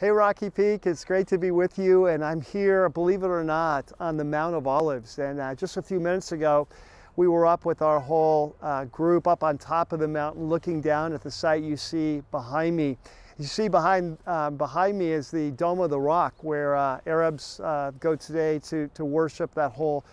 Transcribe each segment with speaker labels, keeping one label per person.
Speaker 1: Hey Rocky Peak, it's great to be with you, and I'm here, believe it or not, on the Mount of Olives. And just a few minutes ago, we were up with our whole group up on top of the mountain looking down at the site you see behind me. You see behind me is the Dome of the Rock, where Arabs go today to worship that whole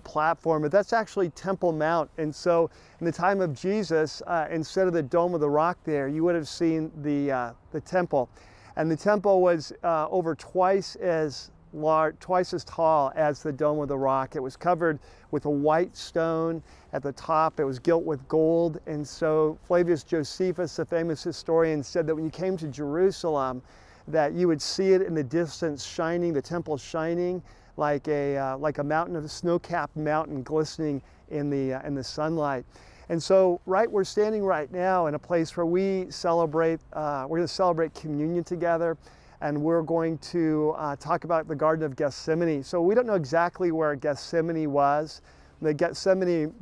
Speaker 1: platform. But that's actually Temple Mount. And so in the time of Jesus, instead of the Dome of the Rock there, you would have seen the temple. And the temple was over twice as large, twice as tall as the Dome of the Rock. It was covered with a white stone at the top. It was gilt with gold. And so Flavius Josephus, the famous historian, said that when you came to Jerusalem, that you would see it in the distance shining, the temple shining like a mountain, of a snow-capped mountain glistening in the sunlight. And so, we're standing right now in a place where we celebrate, we're going to celebrate communion together, and we're going to talk about the Garden of Gethsemane. So we don't know exactly where Gethsemane was. The Gethsemane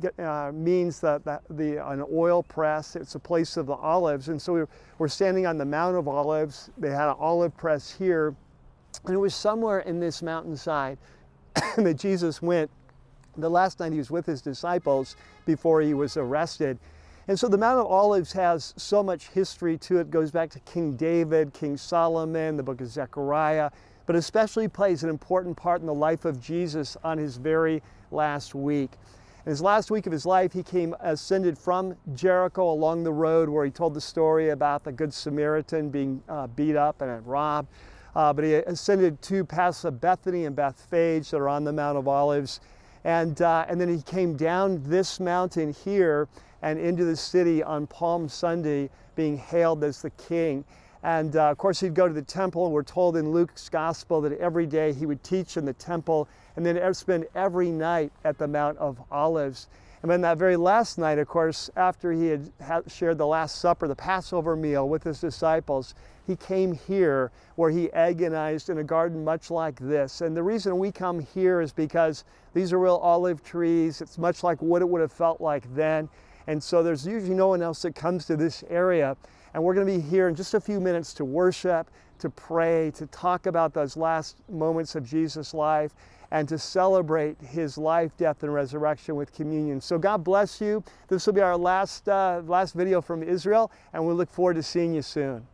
Speaker 1: means an oil press. It's a place of the olives. And so we're standing on the Mount of Olives. They had an olive press here. And it was somewhere in this mountainside that Jesus went the last night he was with his disciples before he was arrested. And so the Mount of Olives has so much history to it. It goes back to King David, King Solomon, the book of Zechariah, but especially plays an important part in the life of Jesus on his very last week. In his last week of his life, he ascended from Jericho along the road where he told the story about the Good Samaritan being beat up and robbed. But he ascended to pass Bethany and Bethphage that are on the Mount of Olives. And then he came down this mountain here and into the city on Palm Sunday, being hailed as the king. And of course, he'd go to the temple. We're told in Luke's gospel that every day he would teach in the temple and then spend every night at the Mount of Olives. And then that very last night, of course, after he had shared the Last Supper, the Passover meal with his disciples, he came here where he agonized in a garden much like this. And the reason we come here is because these are real olive trees. It's much like what it would have felt like then. And so there's usually no one else that comes to this area. And we're going to be here in just a few minutes to worship, to pray, to talk about those last moments of Jesus' life, and to celebrate his life, death, and resurrection with communion. So God bless you. This will be our last video from Israel, and we look forward to seeing you soon.